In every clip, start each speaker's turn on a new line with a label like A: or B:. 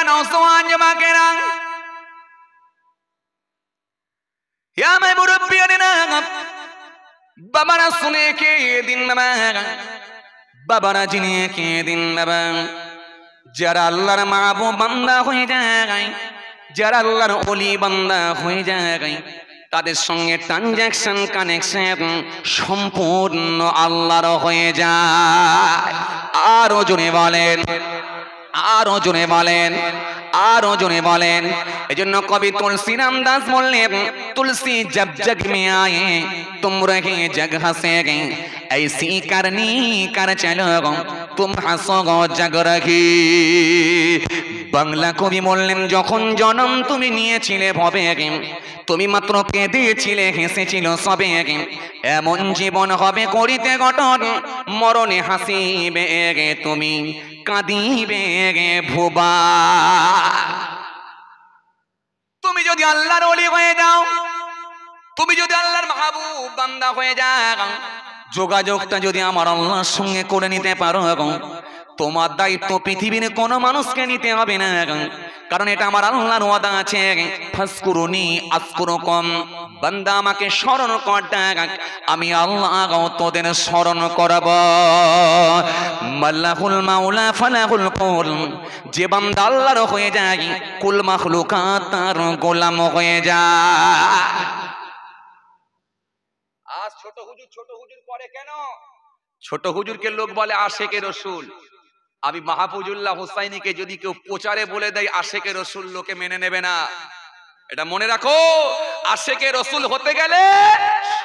A: नौजवान जमाकेरा या मैं मुरब्बिया ना बाबा ना सुने के दिन बाबा ना जिने के दिन बाबा যারা আল্লাহর মাহবুব বান্দা হয়ে যায়, যারা আল্লাহর ওলি বান্দা হয়ে যায়, তাদের সঙ্গে ট্রানজাকশন কানেকশন সম্পূর্ণ আল্লাহর হয়ে যায়। আরো জোরে বলেন, আরো জোরে বলেন, আরো জোরে বলেন। এজন্য কবি তুলসীরাম দাস বললেন, तुलसी जब जग में आए तुम रहे जग हंसेगे, ऐसी करनी कर चलो तुम हंसोगो जग रही। বাংলা কবি বললেন, যখন জন্ম তুমি নিয়েছিলে ভবে, তুমি মাত্র কেঁদেছিলে হেসেছিল সবে, এমন জীবন হবে করিতে গঠন, মরণে হাসিবে তুমি কাঁদিবে ভুবা। তুমি যদি আল্লাহর ওলি হয়ে যাও, তুমি যদি আল্লাহর মাহবুব বান্দা হয়ে যাও, যোগাযোগটা যদি আমার আল্লাহর সঙ্গে করে নিতে পারো, তোমার দায়িত্ব পৃথিবীর কোনো মানুষকে নিতে হবে না, কারণ এটা আমার আল্লাহর ওয়াদা আছে, ফাসকুরুনি আযকুরুকুম। বান্দা আমাকে স্মরণ কর, আমি আল্লাহ তোদের স্মরণ করব। মাল্লাহুল মাওলা ফালাহুল কুল। যে বান্দা আল্লাহর হয়ে যায়, কুল মাখলুকাত তার গোলাম হয়ে যায়। আজ ছোট হুজুর করে কেন? ছোট হুজুরকে লোক বলে আশেকে রসুল। আমি মাহফুজুল্লাহ হুসাইনিকে যদি কেউ প্রচারে বলে দেয় আশেকে রসুল, লোকে মেনে নেবে না। এটা মনে রাখো, আশেকে রসুল হতে গেলে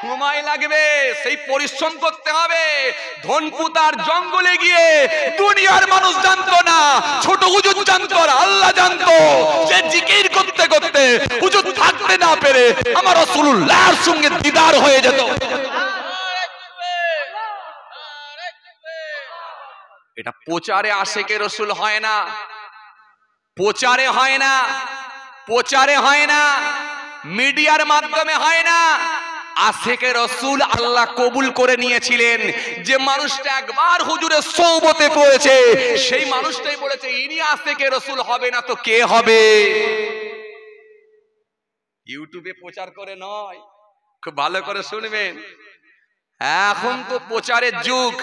A: সময় লাগবে, সেই পরিশ্রম করতে হবে। ধনপুতার জঙ্গলে গিয়ে দুনিয়ার মানুষ জানতো না, ছোট হুজুর জানতো আর আল্লাহ জানতো। সে জিকির করতে করতে হুজুর থাকতে না পেরে আমার রাসূলুল্লাহর সঙ্গে দিদার হয়ে যেত। এটা প্রচারে আশেকে রসুল হয় না, প্রচারে হয় না, প্রচারে হয় না, মিডিয়ার মাধ্যমে হয় না। আশেকে রসুল আল্লাহ কবুল করে নিয়েছিলেন। যে মানুষটা একবার হুজুরের সোহবতে পড়েছে, সেই মানুষটাই বলেছে ইনি আশেকে রসুল হবে না তো কে হবে? ইউটিউবে প্রচার করে নয়, খুব ভালো করে শুনবেন। এখন তো প্রচারের যুগ,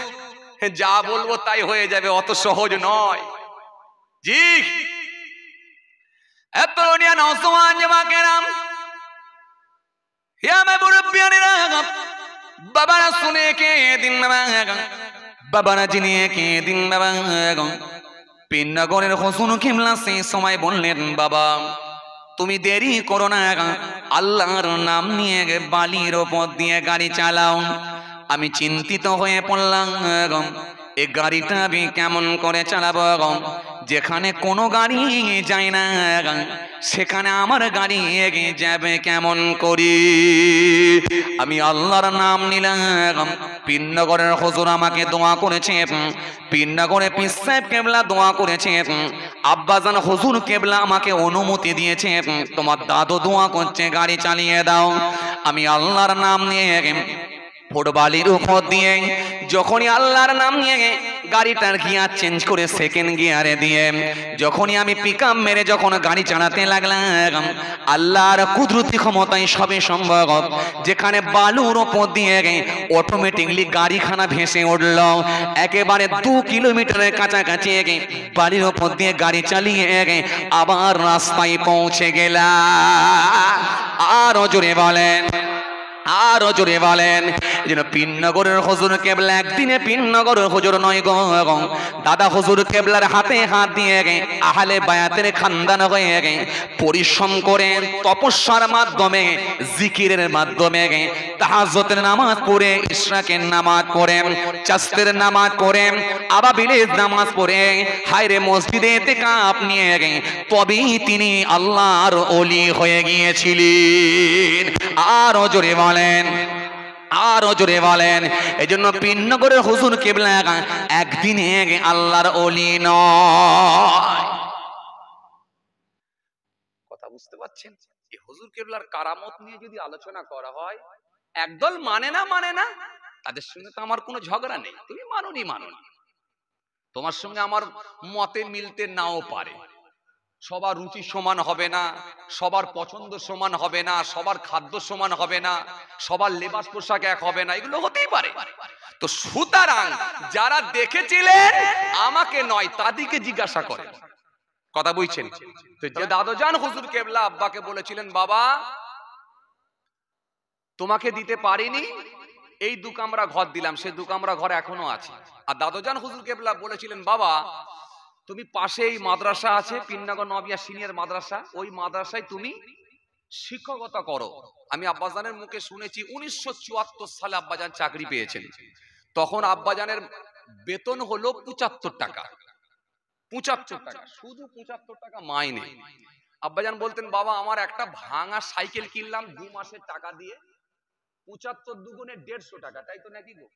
A: যা বলবো তাই হয়ে যাবে, অত সহজ নয়। জি এতনিয়া নওজওয়ান জামাকেরাম, ইয়া মে মুরব্বিয়ানেরা, বাবা না শুনে কে দিন বাবা না জিনে কে দিন বাবা। পিননগরের হুজুর কিবলা সেই সময় বললেন, বাবা তুমি দেরি করো না, আল্লাহর নাম নিয়ে বালির ওপর দিয়ে গাড়ি চালাও। আমি চিন্তিত হয়ে পড়লাম, এই গাড়িটা আমি কেমন করে চালাবো? যেখানে কোনো গাড়ি যায় না, সেখানে আমার গাড়ি এগিয়ে যাবে কেমন করি? আমি আল্লাহর নাম নিলাম। পিননগরের হুজুর আমাকে দোয়া করেছে, পিননগরে পীর সাহেব কেবলা দোয়া করেছে, আব্বাজান হুজুর কেবলা আমাকে অনুমতি দিয়েছে, তোমার দাদু দোয়া করছে গাড়ি চালিয়ে দাও। আমি আল্লাহর নাম নিয়ে ফুটবালির উপর দিয়ে যখনই আল্লাহর নাম নিয়ে গাড়িটার গিয়ার চেঞ্জ করে সেকেন্ড গিয়ারে দিয়ে যখনই আমি পিকআপ মেরে যখন গাড়ি চালাতে লাগলাম, আল্লাহর কুদরতি ক্ষমতায় সবে সম্ভব। যেখানে বালুর উপর দিয়ে অটোমেটিকলি গাড়িখানা ভেসে উঠল, একেবারে 2 কিলোমিটারের কাছাকাছি বালির উপর দিয়ে গাড়ি চালিয়ে আবার রাস্তায় পৌঁছে গেলাম। আরো জোরে বলেন, আরো জোরে বলেন। যেন পিননগরের হুজুর কেবলা একদিনে পিননগরের হুজুর নয় গো, দাদা হুজুর কেবলার হাতে হাত দিয়ে আহলে বায়াতের খানদান হয়ে পরিশ্রম করে তপস্যার মাধ্যমে, জিকিরের মাধ্যমে, তাহাজ্জুদের নামাজ পড়ে, ইশরাকের নামাজ পড়ে, চাস্তের নামাজ পড়ে, আবাবিলের নামাজ পড়ে, হায়রে মসজিদে ইতিকাফ নিয়ে তবেই তিনি আল্লাহর ওলি হয়ে গিয়েছিলেন। আরো জোরে বলেন, আরো জোরে বলেন। এই জন্য পিননগরের হুজুর কেবলা একদিনে আল্লাহর ওলি নয়। কথা বুঝতে পারছেন? এই হুজুর কেবলার কারামত নিয়ে যদি আলোচনা করা হয়, একদল মানে না, তাদের সঙ্গে তো আমার কোনো ঝগড়া নেই। তুমি মানোনি, তোমার সঙ্গে আমার মতে মিলতে নাও পারে, সবার রুচি সমান হবে না, সবার পছন্দ সমান হবে না, সবার খাদ্য সমান হবে না, সবার লেবাস পোশাক এক হবে না, এগুলো হতেই পারে। তো সুতরাং যারা দেখেছিলেন আমাকে নয় তাদেরকে জিজ্ঞাসা করে, কথা বুঝছেন? তো যে দাদোজান হুজুর কেবলা আব্বাকে বলেছিলেন, বাবা তোমাকে দিতে পারিনি, এই 2 কামরা ঘর দিলাম, সে 2 কামরা ঘর এখনো আছে। আর দাদোজান হুজুর কেবলা বলেছিলেন, বাবা তুমি পাশেই মাদ্রাসা আছে, পীরনগর নবিয়া সিনিয়র মাদ্রাসা, ওই মাদ্রাসায় তুমি শিক্ষকতা করো। আমি আব্বাজানের মুখে শুনেছি 1974 সালে আব্বাজান চাকরি পেয়েছেন। তখন আব্বাজানের বেতন হলো 75 টাকা, 75 টাকা, শুধু 75 টাকা মাইনে। আব্বাজান বলতেন, বাবা আমার একটা ভাঙা সাইকেল কিনলাম 2 মাসের টাকা দিয়ে, 75 দুগুণে 150 টাকা, তাই তো নাকি গো?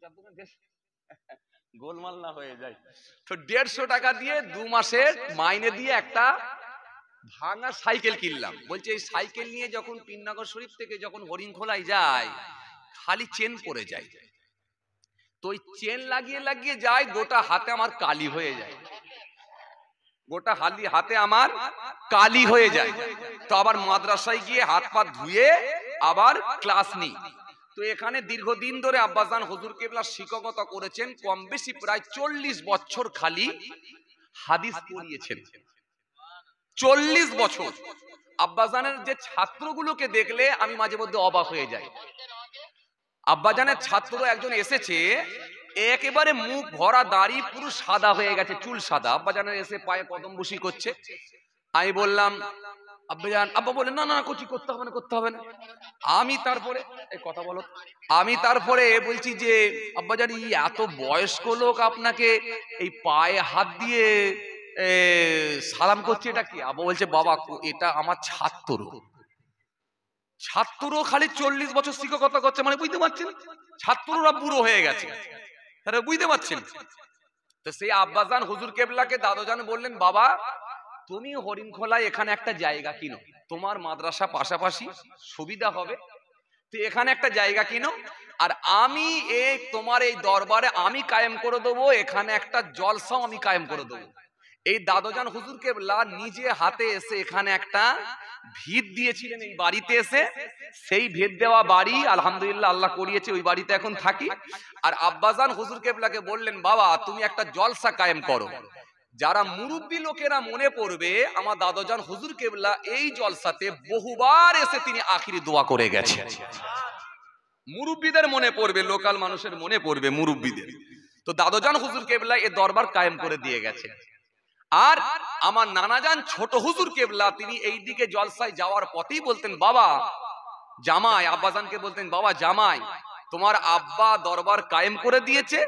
A: 75 গোলমাল না হয়ে যায়। তো 150 টাকা দিয়ে 2 মাসের মাইনে দিয়ে একটা ভাঙা সাইকেল কিনলাম। বলছে এই সাইকেল নিয়ে যখন পীরনগর শরীফ থেকে যখন হরিণখোলায় যায়, খালি চেন পড়ে যায়। তো ওই চেন লাগিয়ে লাগিয়ে যায়, গোটা হাতে আমার কালি হয়ে যায়, গোটা হাতে আমার কালি হয়ে যায়। তো আবার মাদ্রাসায় গিয়ে হাত পা ধুয়ে আবার ক্লাস নিই। তো এখানে দীর্ঘদিন ধরে আব্বাজান হুজুর কেবলা শিক্ষকতা করেছেন, কম বেশি প্রায় 40 বছর খালি হাদিস পড়িয়েছেন, 40 বছর। আব্বাজানের যে ছাত্রগুলোকে দেখলে আমি মাঝে মধ্যে অবাক হয়ে যাই। আব্বাজানের ছাত্র একজন এসেছে, একেবারে মুখ ভরা দাড়ি, পুরো সাদা হয়ে গেছে, চুল সাদা। আব্বাজানের এসে পায়ে কদম বসি করছে। আমি বললাম, আব্বাজান, আব্বা বলেন না না কিছু করতে হবে না, করতে হবে না। আমি তারপরে এই কথা বলো, আমি তারপরে বলছি যে আব্বাজান এই এত বয়স্ক লোক আপনাকে এই পায়ে হাত দিয়ে সালাম করছে, এটা কি? আব্বা বলছে, বাবা এটা আমার ছাত্র। ছাত্র খালি 40 বছর শিক্ষকতা করছে, মানে বুঝতে পারছেন ছাত্ররা বুড়ো হয়ে গেছে, তারা বুঝতে পারছেন। তো সেই আব্বাজান হুজুর কেবলাকে দাদোজান বললেন, বাবা তুমি হরিণখোলায় এখানে একটা জায়গা কিনো, তোমার মাদ্রাসা পাশাপাশি সুবিধা হবে, তো এখানে একটা জায়গা কিনো, আর আমি এই তোমার এই দরবারে আমি কায়েম করে দেবো, এখানে একটা জলসাও আমি কায়েম করে দেবো। এই দাদোজান হুজুর কেবলা নিজে হাতে এসে এখানে একটা ভিত দিয়েছিলেন এই বাড়িতে এসে। সেই ভিত দেওয়া বাড়ি আলহামদুলিল্লাহ আল্লাহ করিয়েছে, ওই বাড়িতে এখন থাকি। আর আব্বাজান হুজুর কেবলাকে বললেন, বাবা তুমি একটা জলসা কায়েম করো, যারা মুরব্বী লোকেরা মনে পড়বে আমার দাদোজান হুজুর কেবলা এই জলসাতে বহুবার এসে তিনি আখিরি দোয়া করে গেছে। মুরব্বীদের মনে পড়বে, লোকাল মানুষের মনে পড়বে মুরব্বীদের। তো দাদোজান হুজুর কেবলা এ দরবার কায়েম করে দিয়ে গেছে। আর আমার নানাজান ছোট হুজুর কেবলা তিনি এই দিকে জলসায় যাওয়ার পথেই বলতেন, বাবা জামাই, আব্বাজানকে বলতেন, বাবা জামাই তোমার আব্বা দরবার কায়েম করে দিয়েছে,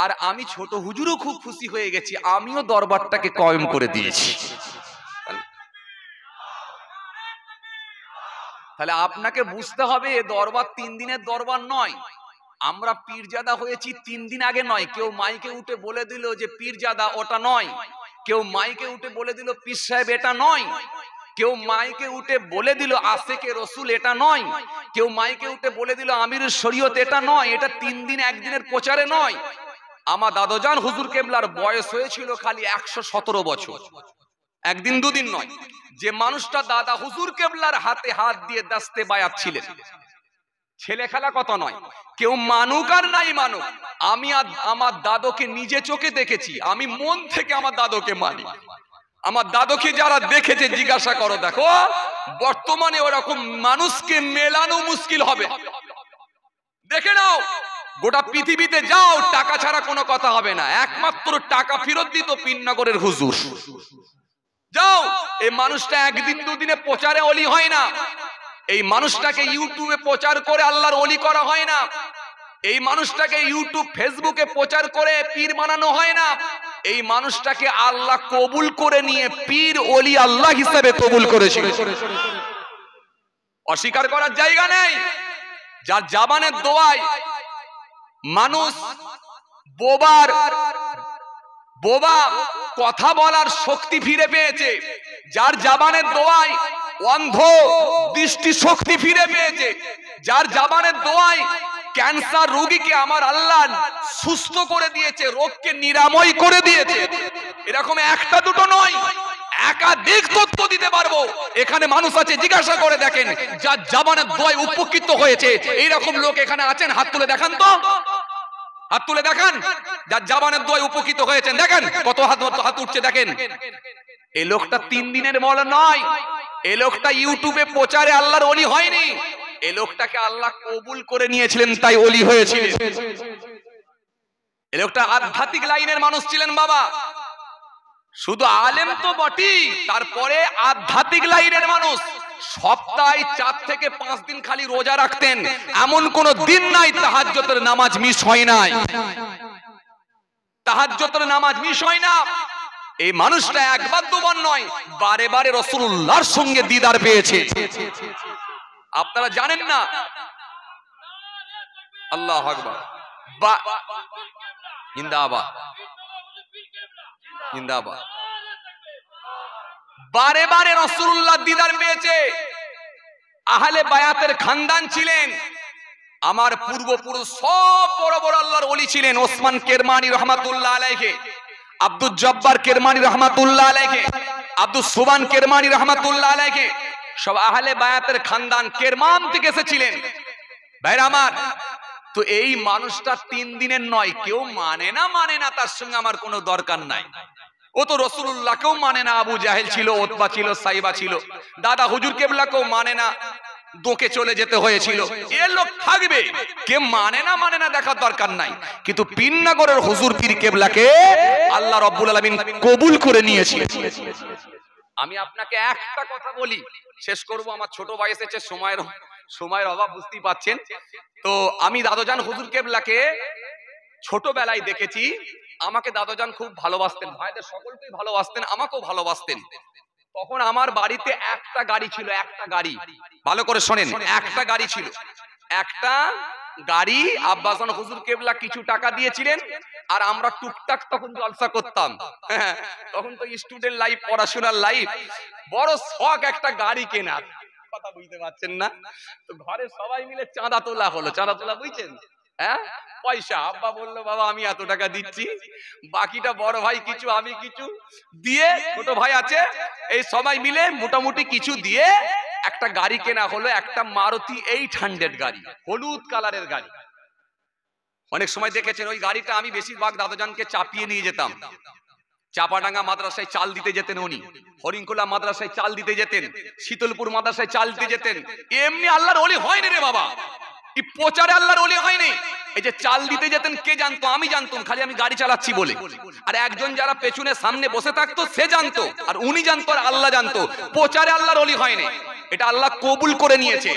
A: আর আমি ছোট হুজুরও খুব খুশি হয়ে গেছি, আমিও দরবারটাকে কায়েম করে দিয়েছি। তাহলে আপনাকে বুঝতে হবে এ দরবার 3 দিনের দরবার নয়। আমরা পীরজাদা হয়েছি 3 দিন আগে নয়। কেউ মাইকে উঠে বলে দিল যে পীরজাদা, ওটা নয়। কেউ মাইকে উঠে বলে দিল পীর সাহেব, এটা নয়। কেউ মাইকে উঠে বলে দিল আশেকে রসুল, এটা নয়। কেউ মাইকে উঠে বলে দিল আমিরুল শরীয়ত, এটা নয়। এটা 3 দিন একদিনের প্রচারে নয়। আমার দাদোজান হুজুর কেবলার বয়স হয়েছিল খালি 117 বছর, একদিন দুদিন নয়। যে মানুষটা দাদা হুজুর কেবলার হাতে হাত দিয়ে দাস্তে বায়াত ছিলেন, ছেলে খেলা কথা নয়। কেউ মানুক আর নাই মানুক, আমি আমার দাদুকে নিজে চোখে দেখেছি, আমি মন থেকে আমার দাদুকে মানি। আমার দাদুকে যারা দেখেছে জিজ্ঞাসা করো, দেখো বর্তমানে ওরকম মানুষকে মেলানো মুশকিল হবে। দেখে নাও, গোটা পৃথিবীতে যাও, টাকা ছাড়া কোনো কথা হবে না। একমাত্র টাকা ফেরত দিত পীরনগরের হুজুর। যাও, এই মানুষটা একদিন দুদিনে প্রচারে অলি হয় না। এই মানুষটাকে ইউটিউবে প্রচার করে আল্লাহর অলি করা হয় না। এই মানুষটাকে ইউটিউব ফেসবুকে প্রচার করে পীর বানানো হয় না। এই মানুষটাকে আল্লাহ কবুল করে নিয়ে পীর অলি আল্লাহ হিসেবে কবুল করেছিল। অস্বীকার করার জায়গা নেই। যার জবানের দোয়ায় মানুষ বোবা কথা বলার শক্তি ফিরে পেয়েছে, যার জবানের দোয়ায় অন্ধ দৃষ্টি শক্তি ফিরে পেয়েছে, যার জবানের দোয়ায় ক্যান্সার রোগীকে আমার আল্লাহ সুস্থ করে দিয়েছে, রোগকে নিরাময় করে দিয়েছে। এরকম একটা দুটো নয়, একাধিক তথ্য দিতে পারবো। এখানে মানুষ আছে, জিজ্ঞাসা করে দেখেন, যার জবানের দোয়ায় উপকৃত হয়েছে এইরকম লোক এখানে আছেন? হাত তুলে দেখান তো, হাত তুলে দেখান যার জবানের দোয়ায় উপকৃত হয়েছেন। দেখেন কত হাত উঠছে, দেখেন। এই লোকটা 3 দিনের মৌলা নয়, এই লোকটা ইউটিউবে প্রচারে আল্লাহর ওলি হয়নি, এই লোকটাকে আল্লাহ কবুল করে নিয়েছিলেন, তাই ওলি হয়েছিলেন। এই লোকটা আধ্যাত্মিক লাইনের মানুষ ছিলেন বাবা, শুধু আলেম তো বটেই, তারপরে আধ্যাত্মিক লাইনের মানুষ। সপ্তাহে 4 থেকে 5 দিন খালি রোজা রাখতেন, এমন কোন দিন নাই তাহাজ্জুদের নামাজ মিস হয় নাই, তাহাজ্জুদের নামাজ মিস হয় না। এই মানুষটা একবার দুবার নয়, বারে বারে রাসূলুল্লাহর সঙ্গে দিদার পেয়েছে। আপনারা জানেন না? আল্লাহু আকবার, জিন্দাবাদ জিন্দাবাদ। বারে বারে রাসূলুল্লাহ দিদার পেয়েছে। আহলে বায়াতের খানদান ছিলেন, আমার পূর্বপুরুষ সব বড় বড় আল্লাহর ওলি ছিলেন। ওসমান কেরমানি রহমাতুল্লাহ আলাইহি, আব্দুল জব্বার কেরমানি রহমাতুল্লাহ আলাইহি, আব্দুল সুবান কেরমানি রহমাতুল্লাহ আলাইহি, সব আহলে বায়াতের খানদান কেরমান থেকে এসেছিলেন। ভাইরা আমার, তো এই মানুষটা 3 দিনের নয়, কেউ মানে না, তার সঙ্গে আমার কোনো দরকার নাই। ও তো রাসূলুল্লাহকেও মানে না, আবু জাহেল ছিল, ওতবা ছিল, সাইবা ছিল, দাদা হুজুর কেবলাকেও মানে না, দোকে চলে যেতে হয়েছিল। এ লোক থাকবে, কে মানে না দেখার দরকার নাই। কিন্তু পিন্নাগরের হুজুর পীর কেবলাকে আল্লাহ রাব্বুল আলামিন কবুল করে নিয়েছে। আমি আপনাকে একটা কথা বলি, শেষ করব। আমার ছোট ভাই এসেছে, সময়ের অভাব বুঝতেই পাচ্ছেন। তো আমি দাদোজান হুজুর কেবলাকে ছোটবেলায় দেখেছি। আমাকে দাদোজান খুব ভালোবাসতেন, ভাইদের সকলকেই ভালোবাসতেন, আমাকেও ভালোবাসতেন। তখন আমার বাড়িতে একটা গাড়ি ছিল, একটা গাড়ি, ভালো করে শোনেন, একটা গাড়ি ছিল। একটা গাড়ি আব্বাসান হুজুর কেবলা কিছু টাকা দিয়েছিলেন, আর আমরা টুকটাক তখন জলসা করতাম। তখন তো স্টুডেন্ট লাইফ, পড়াশোনার লাইফ, বড় শখ একটা গাড়ি কেনার। কথা বুঝতে পারছেন না? তো ঘরে সবাই মিলে চাঁদা তোলা হলো। চাঁদা তোলা বুঝছেন? হ্যাঁ, পয়সা। আব্বা বললো, বাবা আমি এত টাকা দিচ্ছি, বাকিটা বড় ভাই কিছু, আমি কিছু দিয়ে, ছোট ভাই আছে, এই সবাই মিলে মোটামুটি কিছু দিয়ে একটা গাড়ি কেনা হলো। একটা মারুতি 800 গাড়ি, হলুদ কালারের গাড়ি। অনেক সময় দেখেছেন ওই গাড়িটা আমি বেশিরভাগ দাদাজানকে চাপিয়ে নিয়ে যেতাম। চাপাডাঙ্গা মাদ্রাসায় চাল দিতে যেতেন উনি, হরিণখোলা মাদ্রাসায় চাল দিতে যেতেন, শীতলপুর মাদ্রাসায় চাল দিতে যেতেন। এমনি আল্লাহর ওলি হয়নি রে বাবা, এই প্রচারে আল্লাহর ওলি হয়নি। এই যে চাল দিতে যেতেন, কে জানতো? আমি জানতাম, খালি আমি গাড়ি চালাচ্ছি বলে। আর একজন যারা পেছনে সামনে বসে থাকতো সে জানতো, আর উনি জানতো, আর আল্লাহ জানতো। প্রচারে আল্লাহর ওলি হয়নি, এটা আল্লাহ কবুল করে নিয়েছে।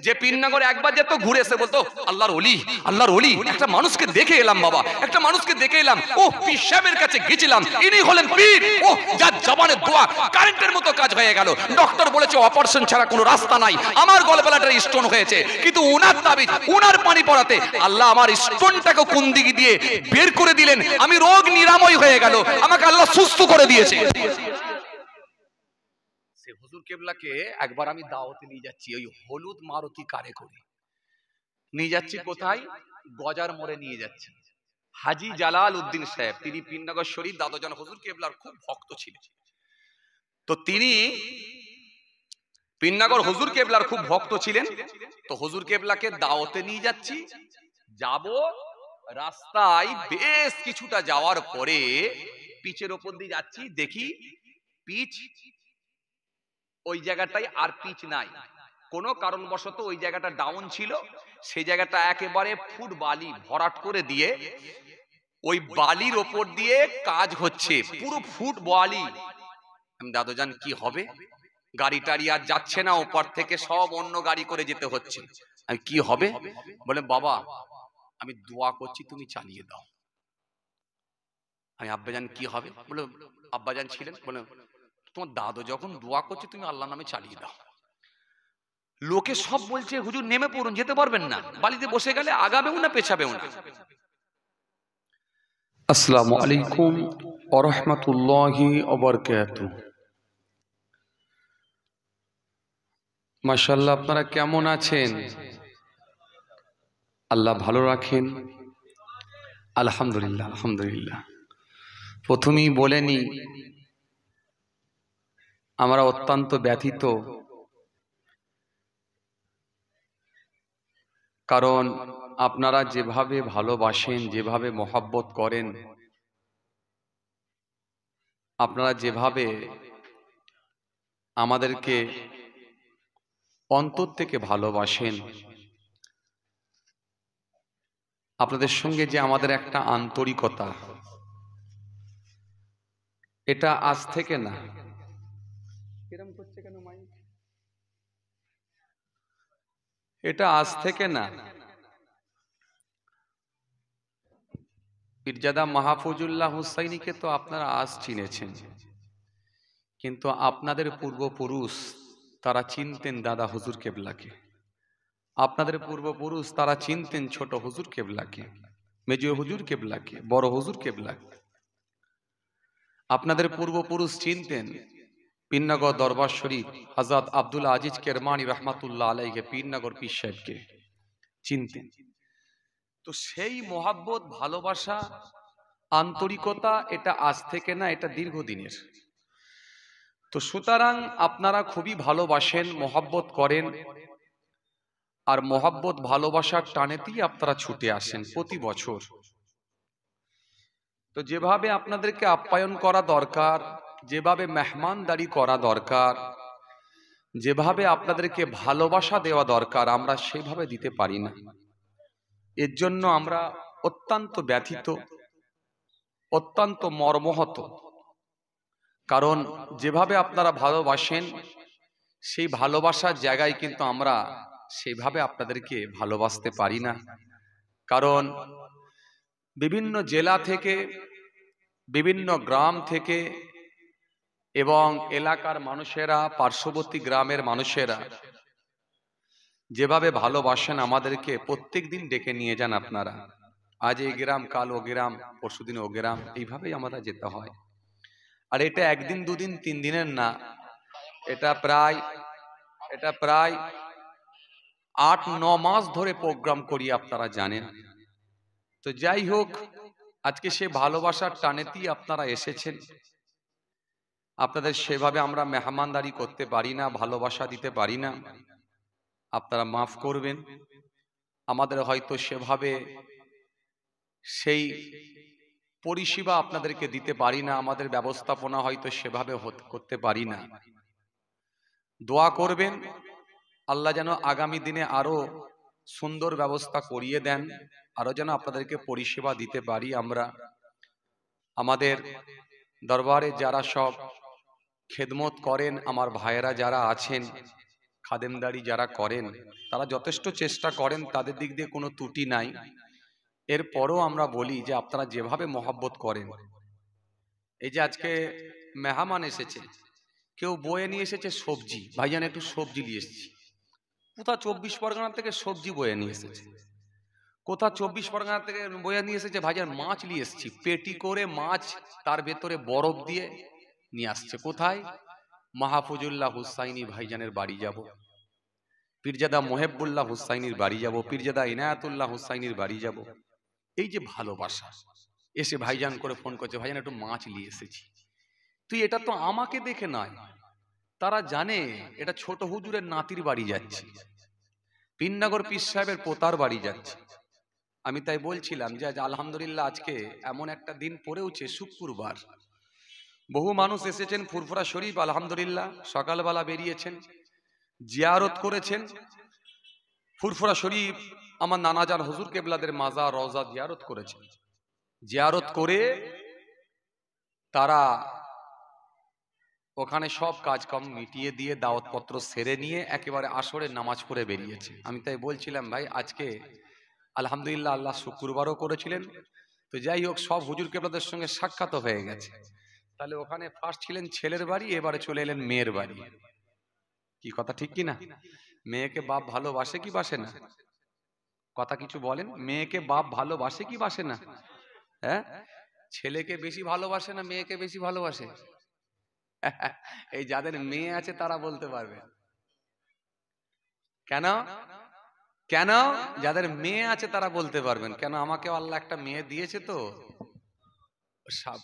A: যে পীরনগরে একবার যেত, ঘুরে এসে বলতো, আল্লাহর ওলি, আল্লাহর ওলি, একটা মানুষকে দেখে এলাম বাবা, একটা মানুষকে দেখে এলাম, ও পীর সাহেবের কাছে গেছিলাম, ইনি হলেন পীর। ও যার জবানের দোয়া কারেন্টের মতো কাজ হয়ে গেল। ডক্টর বলেছে অপারেশন ছাড়া কোনো রাস্তা নাই, আমার গলব্লাডারে স্টোন হয়েছে, কিন্তু উনার তাবিজ, উনার পানি পড়াতে আল্লাহ আমার স্টোনটাকে কোন দিকে দিয়ে বের করে দিলেন, আমি রোগ নিরাময় হয়ে গেল, আমাকে আল্লাহ সুস্থ করে দিয়েছে। হুজুর কেবলাকে একবার আমি দাওয়াতে নিয়ে যাচ্ছি, ওই হলুদ মারুতি কারে করে নিয়ে যাচ্ছি। কোথায়? গজার মোড়ে নিয়ে যাচ্ছি। হাজী জালাল উদ্দিন সাহেব, তিনি পীরনগর শরীফ দাদোজান হুজুর কেবলার খুব ভক্ত ছিলেন। তো তিনি পীরনগর হুজুর কেবলার খুব ভক্ত ছিলেন। তো হুজুর কেবলাকে দাওয়াতে নিয়ে যাচ্ছি, যাব রাস্তায় বেশ কিছুটা যাওয়ার পরে পিচের ওপর দিয়ে যাচ্ছি, দেখি পিচ ওই জায়গাটায় আর পিচ নাই, কোনো কারণবশত ওই জায়গাটা ডাউন ছিল, সেই জায়গাটা একেবারে ফুট বালি ভরাট করে দিয়ে ওই বালির ওপর দিয়ে কাজ হচ্ছে, পুরো ফুট বালি। আমি দাদুজান কি হবে, গাড়ি টাড়ি আর যাচ্ছে না, ওপর থেকে সব অন্য গাড়ি করে যেতে হচ্ছে, আমি কি হবে? বলে, বাবা আমি দোয়া করছি, তুমি চালিয়ে দাও। আমি, আব্বাজান কি হবে? বলে, আব্বাজান ছিলেন, বলে তোমার দাদু যখন দোয়া করছে তুমি আল্লাহর নামে চালিয়ে দাও। লোকে সব বলছে হুজুর নেমে পড়ুন, যেতে পারবেন না, বালিতে বসে গেলে আগাবেও না পেছাবেও না।
B: আসসালামু আলাইকুম ওয়া রাহমাতুল্লাহি ওয়া বারাকাতুহু। মাশাআল্লাহ, আপনারা কেমন আছেন? আল্লাহ ভালো রাখেন। আলহামদুলিল্লাহ, আলহামদুলিল্লাহ। প্রথমেই বলেনি, আমরা অত্যন্ত ব্যথিত, কারণ আপনারা যেভাবে ভালোবাসেন, যেভাবে মহব্বত করেন, আপনারা যেভাবে আমাদেরকে অন্তর থেকে ভালোবাসেন, আপনাদের সঙ্গে যে আমাদের একটা আন্তরিকতা, এটা আজ থেকে না। এটা আজ থেকে না। পীরজাদা মাহফুজুল্লাহ হুসাইনিকে তো আপনারা আজ চিনেছেন, কিন্তু আপনাদের পূর্বপুরুষ তারা চিনতেন দাদা হুজুর কেবলাকে। আপনাদের পূর্বপুরুষ তারা চিনতেন ছোট হুজুর কেবলাকে, মেজো হুজুর কেবলাকে, বড় হুজুর কেবলাকে। আপনাদের পূর্বপুরুষ চিনতেন পীরনগর দরবার শরীফ হযরত আব্দুল আজিজ কেরমানি রহমাতুল্লাহ আলাইহি, পীরনগর পীর সাহেবকে চিনতেন। তো সেই মোহাব্বত, ভালোবাসা, আন্তরিকতা এটা আজ থেকে না, এটা দীর্ঘদিনের। তো সুতরাং আপনারা খুবই ভালোবাসেন, মোহাব্বত করেন, আর মোহাব্বত ভালোবাসার টানেতেই আপনারা ছুটে আসেন প্রতি বছর। তো যেভাবে আপনাদেরকে আপ্যায়ন করা দরকার, যেভাবে মেহমানদারি করা দরকার, যেভাবে আপনাদেরকে ভালোবাসা দেওয়া দরকার, আমরা সেভাবে দিতে পারি না। এর জন্য আমরা অত্যন্ত ব্যথিত, অত্যন্ত মর্মাহত। কারণ যেভাবে আপনারা ভালোবাসেন, সেই ভালোবাসার জায়গায় কিন্তু আমরা সেইভাবে আপনাদেরকে ভালোবাসতে পারি না। কারণ বিভিন্ন জেলা থেকে, বিভিন্ন গ্রাম থেকে এবং এলাকার মানুষেরা, পার্শ্ববর্তী গ্রামের মানুষেরা যেভাবে ভালোবাসেন আমাদেরকে, প্রত্যেক দিন ডেকে নিয়ে যান আপনারা। আজ এই গ্রাম, কাল ও গ্রাম, পরশুদিন ও গ্রাম, এইভাবেই আমাদের যেতে হয়। আর এটা একদিন, দুদিন, 3 দিনের না, এটা প্রায় 8-9 মাস ধরে প্রোগ্রাম করি, আপনারা জানেন। তো যাই হোক, আজকে সে ভালোবাসার টানেতেই আপনারা এসেছেন। আপনাদের সেভাবে আমরা মেহমানদারি করতে পারি না, ভালোবাসা দিতে পারি না, আপনারা মাফ করবেন। আমাদের হয়তো সেভাবে সেই পরিষেবা আপনাদেরকে দিতে পারি না, আমাদের ব্যবস্থাপনা হয়তো সেভাবে করতে পারি না। দোয়া করবেন আল্লাহ যেন আগামী দিনে আরো সুন্দর ব্যবস্থা করিয়ে দেন, আরো যেন আপনাদেরকে পরিষেবা দিতে পারি আমরা। আমাদের দরবারে যারা সব খেদমত করেন, আমার ভাইয়েরা যারা আছেন, খাদেমদারি যারা করেন, তারা যথেষ্ট চেষ্টা করেন, তাদের দিক দিয়ে কোনো ত্রুটি নাই। এরপরও আমরা বলি যে আপনারা যেভাবে মহব্বত করেন, এই যে আজকে মেহমান এসেছে, কেউ বয়ে নিয়ে এসেছে সবজি, ভাইজান একটু সবজি নিয়ে এসেছি। কোথা 24 পরগনা থেকে সবজি বয়ে নিয়ে এসেছে, কোথা 24 পরগনা থেকে বয়ে নিয়ে এসেছে ভাইজান মাছ নিয়ে এসেছি, পেটি করে মাছ, তার ভেতরে বরফ দিয়ে নিয়ে আসছে। কোথায়? মাহফুজুল্লাহ হুসাইনি ভাইজানের বাড়ি যাব, পীরজাদা মুহিবুল্লাহ হুসাইনির বাড়ি যাব, পীরজাদা ইনায়াতুল্লাহ হুসাইনির বাড়ি যাব। এই যে ভালোবাসা, এসে ভাইজান করে ফোন করছে, ভাইজান একটু মাছ নিয়ে এসেছি। তুই এটা তো আমাকে দেখে নয়, তারা জানে এটা ছোট হুজুরের নাতির বাড়ি যাচ্ছে, পীরনগর পীর সাহেবের পোতার বাড়ি যাচ্ছে। আমি তাই বলছিলাম যে আজ আলহামদুলিল্লাহ আজকে এমন একটা দিন পড়েওছে, শুক্রবার। বহু মানুষ এসেছেন ফুরফুরা শরীফ, আলহামদুলিল্লাহ সকালবেলা বেরিয়েছেন, জিয়ারত করেছেন। ফুরফুরা শরীফ আমার নানাজান হুজুর কেবলাদের মাজার রওজা জিয়ারত করেছেন। জিয়ারত করে তারা ওখানে সব কাজকর্ম মিটিয়ে দিয়ে দাওয়াতপত্র সেরে নিয়ে একেবারে আসরের নামাজ পড়ে বেরিয়েছে। আমি তাই বলছিলাম ভাই আজকে আলহামদুলিল্লাহ আল্লাহ শুক্রবারও করেছিলেন। তো যাই হোক, সব হুজুর কেবলাদের সঙ্গে সাক্ষাৎ হয়ে গেছে। তাহলে ওখানে ফার্স্ট ছিলেন ছেলের বাড়ি, এবারে চলে এলেন মেয়ের বাড়ি। কি কথা ঠিক কি না? মেয়েকে বাপ ভালোবাসে কি বাসে না? কথা কিছু বলেন। মেয়েকে বাপ ভালোবাসে কি বাসে না? হ্যাঁ, ছেলেকে বেশি ভালোবাসে না মেয়েকে বেশি ভালোবাসে? এই যাদের মেয়ে আছে তারা বলতে পারবে। কেন? কেন? যাদের মেয়ে আছে তারা বলতে পারবেন। কেন? আমাকে আল্লাহ একটা মেয়ে দিয়েছে, তো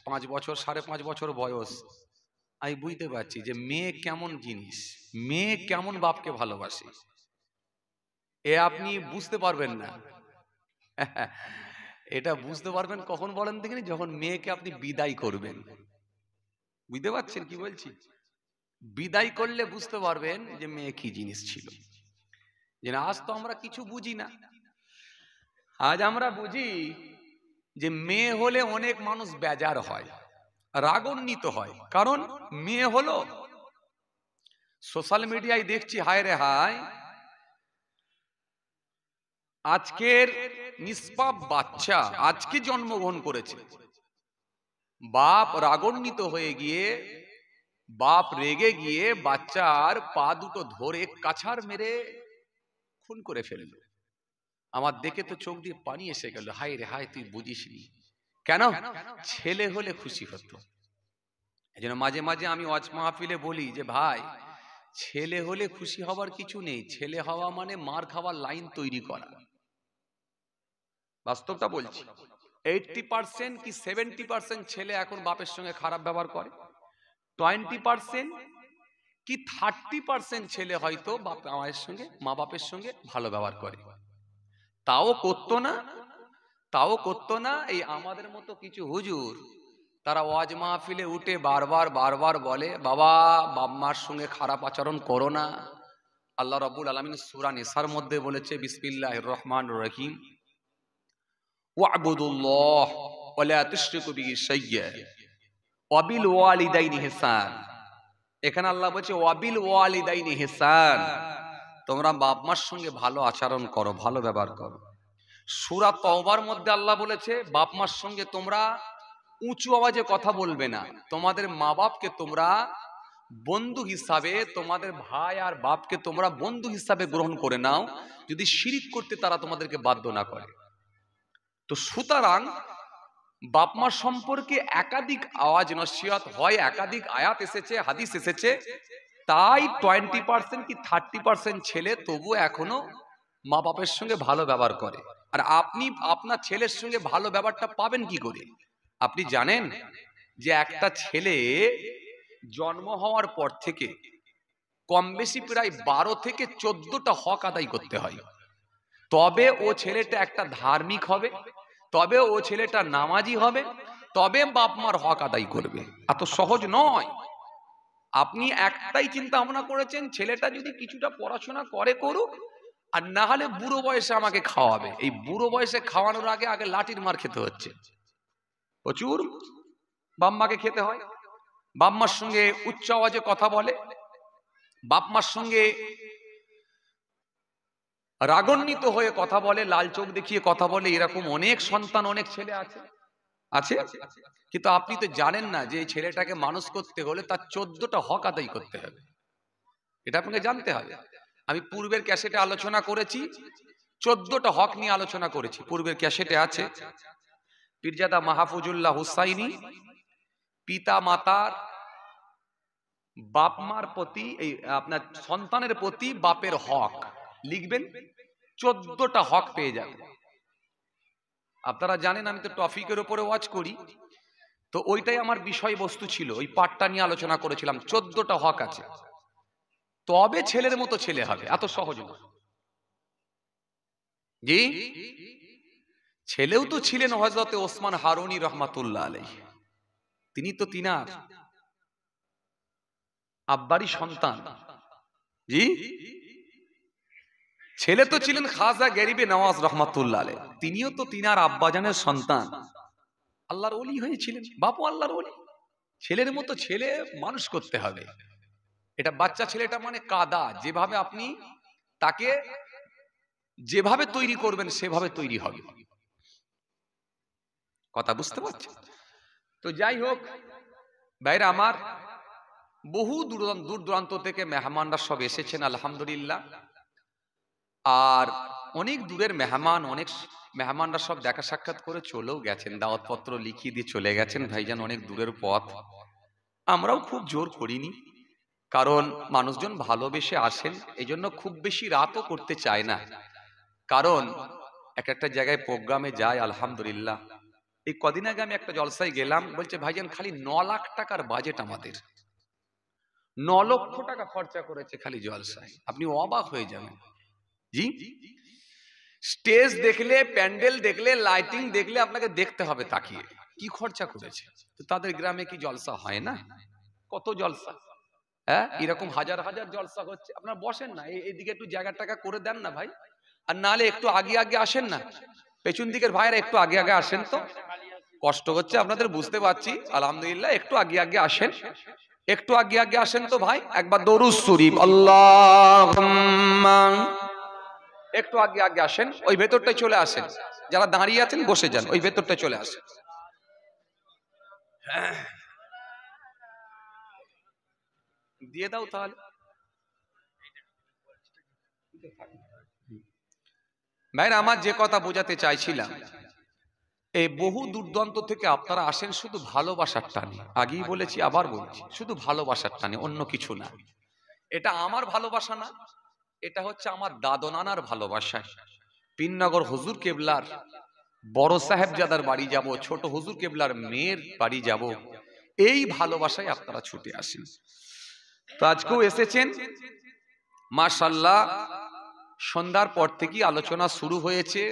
B: 5 বছর 5.5 বছর বয়স। আমি বুঝতে পারছি যে মেয়ে কেমন জিনিস, মেয়ে কেমন বাপকে ভালোবাসে, এ আপনি বুঝতে পারবেন না। এটা বুঝতে পারবেন কখন বলেন দেখিনি, যখন মেয়েকে আপনি বিদায় করবেন। বুঝতে পারছেন কি বলছি? বিদায় করলে বুঝতে পারবেন যে মেয়ে কি জিনিস ছিল। যে না, আজ তো আমরা কিছু বুঝি না। আজ আমরা বুঝি যে মেয়ে হলে অনেক মানুষ বেজার হয়, রাগান্বিত হয়। কারণ মেয়ে হলো, সোশ্যাল মিডিয়ায় দেখছি হায় রে হায়, আজকের নিষ্পাপ বাচ্চা আজকে জন্মগ্রহণ করেছে, বাপ রাগান্বিত হয়ে গিয়ে, বাপ রেগে গিয়ে বাচ্চার পা দুটো ধরে কাছাড় মেরে খুন করে ফেললো। আমার দেখে তো চোখ দিয়ে পানি এসে গেল, হায় রে হায়, তুই বুঝিসনি কেন? ছেলে হলে খুশি হতো। এই জন্য মাঝে মাঝে আমি ওয়াজ মাহফিলে বলি যে ভাই, ছেলে হলে খুশি হবার কিছু নেই। ছেলে হওয়া মানে মার খাওয়ার লাইন তৈরি করা। বাস্তবটা বলছি, 80% কি 70% ছেলে এখন বাপের সঙ্গে খারাপ ব্যবহার করে, 20% কি 30% ছেলে হয়তো বাপ মায়ের সঙ্গে, মা বাপের সঙ্গে ভালো ব্যবহার করে। তাও করতো না এই আমাদের মতো কিছু হুজুর, তারা ওয়াজ মাহফিলে উঠে বারবার বলে, বাবা বাপ মার সঙ্গে খারাপ আচরণ করো না। আল্লাহ রাব্বুল আলামিন সূরা নিসার মধ্যে বলেছে, বিসমিল্লাহির রহমানির রহিম, ওয়া'বুদুল্লাহ ওয়া লা তুশরিকু বিহি শাইয়্যা ওয়া বিল ওয়ালিদাইনি ইহসান। এখানে আল্লাহ বলছে ওয়া বিল ওয়ালিদাইনি ইহসান, তোমরা বাপ মার সঙ্গে ভালো আচরণ করো, ভালো ব্যবহার করো। সূরা তওবার মধ্যে আল্লাহ বলেছে, বাপ মার সঙ্গে তোমরা উঁচু আওয়াজে কথা বলবে না। তোমাদের মা বাপকে তোমরা বন্ধু হিসাবে, তোমাদের ভাই আর বাপকে তোমরা বন্ধু হিসাবে গ্রহণ করে নাও, যদি শিরিক করতে তারা তোমাদেরকে বাধ্য না করে। তো সুতরাং বাপ মা সম্পর্কে একাধিক আওয়াজ নসিহত হয়, একাধিক আয়াত এসেছে, হাদিস এসেছে। তাই 20% কি 30% ছেলে তবু এখনো মা বাপের সঙ্গে ভালো ব্যবহার করে। আর আপনি আপনার ছেলের সঙ্গে ভালো ব্যবহারটা পাবেন কি করে? আপনি জানেন যে একটা ছেলে জন্ম হওয়ার পর থেকে কম বেশি প্রায় 12 থেকে 14টা হক আদায় করতে হয়, তবে ও ছেলেটা একটা ধার্মিক হবে, তবে ও ছেলেটা নামাজি হবে, তবে বাপ মার হক আদায় করবে। এত সহজ নয়। আপনি একটাই চিন্তা ভাবনা করেছেন, ছেলেটা যদি কিছুটা পড়াশোনা করে করুক, আর না হলে বুড়ো বয়সে আমাকে খাওয়াবে। এই বুড়ো বয়সে খাওয়ানোর আগে আগে লাঠির মার খেতে হচ্ছে, প্রচুর বাম্মাকে খেতে হয়। বাম্মার সঙ্গে উচ্চ আওয়াজে কথা বলে, বাপমার সঙ্গে রাগান্বিত হয়ে কথা বলে, লাল চোখ দেখিয়ে কথা বলে, এরকম অনেক সন্তান, অনেক ছেলে আছে। কিন্তু আপনি তো জানেন না যে এই ছেলেটাকে মানুষ করতে হলে তার 14টা হক আদায় করতে হবে। এটা আপনাকে জানতে হবে। আমি পূর্বের ক্যাসেটে আলোচনা করেছি, 14টা হক নিয়ে আলোচনা করেছি, পূর্বের ক্যাসেটে আছে। পীরজাদা মাহফুজুল্লাহ হুসাইনি পিতা মাতার, বাপ মার প্রতি, এই আপনার সন্তানের প্রতি বাপের হক লিখবেন, 14টা হক পেয়ে যাবে। আপনারা জানেন আমি তো টপিকের উপরে ওয়াজ করি, তো ওইটাই আমার বিষয়বস্তু ছিল, ওই পাঠটা নিয়ে আলোচনা করেছিলাম। 14টা হক আছে, তবে ছেলের মতো ছেলে হবে। এত সহজ না জি। ছেলেও তো ছিলেন হযরতে ওসমান হারুনি রহমাতুল্লাহ আলাইহি, তিনি তো তিনার আব্বারই সন্তান জি। ছেলে তো ছিলেন খাজা গরিবে নওয়াজ রহমাতুল্লাহ আলাইহি, তিনিও তো তিনার আব্বাজানের সন্তান, আল্লাহর ওলি হয়েছিলেন, বাপু আল্লাহর ওলি। ছেলের মতো ছেলে মানুষ করতে হবে। এটা বাচ্চা ছেলেটা মানে কাদা, যেভাবে আপনি তাকে যেভাবে তৈরি করবেন সেভাবে তৈরি হবে। কথা বুঝতে পারছেন? তো যাই হোক ভাইরা আমার, বহু দূর দূরান্ত থেকে মেহমানরা সব এসেছেন আলহামদুলিল্লাহ। আর অনেক দূরের মেহমান, অনেক মেহমানরা সব দেখা সাক্ষাৎ করে চলেও গেছেন, দাওয়াতপত্র লিখিয়ে দিয়ে চলে গেছেন। ভাইজান অনেক দূরের পথ, আমরাও খুব জোর করিনি, কারণ মানুষজন ভালোবেসে আসেন, এই জন্য খুব বেশি রাতও করতে চায় না। কারণ এক একটা জায়গায় প্রোগ্রামে যায় আলহামদুলিল্লাহ। এই কদিন আগে আমি একটা জলসায় গেলাম, বলছে ভাইজান খালি 9 লাখ টাকার বাজেট আমাদের, 9 লক্ষ টাকা খরচা করেছে খালি জলসায়, আপনি অবাক হয়ে যাবেন। জি, স্টেজ দেখলে, প্যান্ডেল দেখলে, লাইটিং দেখলে আপনাকে দেখতে হবে তাকিয়ে কি খরচা করেছে। তো তাদের গ্রামে কি জলসা হয় না? কত জলসা, হ্যাঁ, এরকম হাজার হাজার জলসা হচ্ছে। আপনারা বসেন না, এইদিকে একটু জায়গা টাকা করে দেন না ভাই, আর নালে একটু আগে আগে আসেন না, পেছন দিকের ভাইরা একটু আগে আগে আসেন। তো কষ্ট হচ্ছে আপনাদের, বুঝতে পারছি, আলহামদুলিল্লাহ, একটু আগে আগে আসেন, একটু আগে আগে আসেন। তো ভাই একবার দরুদ শরীফ আল্লাহুম্মা, একটু আগে আগে আসেন, ওই ভেতরটায় চলে আসেন। যারা দাঁড়িয়ে আছেন বসে যান, ওই ভেতরটায় চলে আসেন। দিয়ে দাও তাহলে। ভাইরা আমার, যে কথা বোঝাতে চাইছিলাম, এই বহু দূরদূরান্ত থেকে আপনারা আসেন শুধু ভালোবাসার টানে। আগেই বলেছি, আবার বলছি, শুধু ভালোবাসার টানে, অন্য কিছু না। এটা আমার ভালোবাসা না, এটা হচ্ছে আমার দাদু নানার ভালোবাসা। পীরনগর হুজুর কেবলার বড় সাহেবজাদার বাড়ি যাব, ছোট হুজুর কেবলার মেয়ের বাড়ি যাব, এই ভালোবাসায় আপনারা ছুটে আসেন। তো আজকেও এসেছেন মাশাআল্লাহ। সন্ধ্যার পর থেকেই আলোচনা শুরু হয়েছে।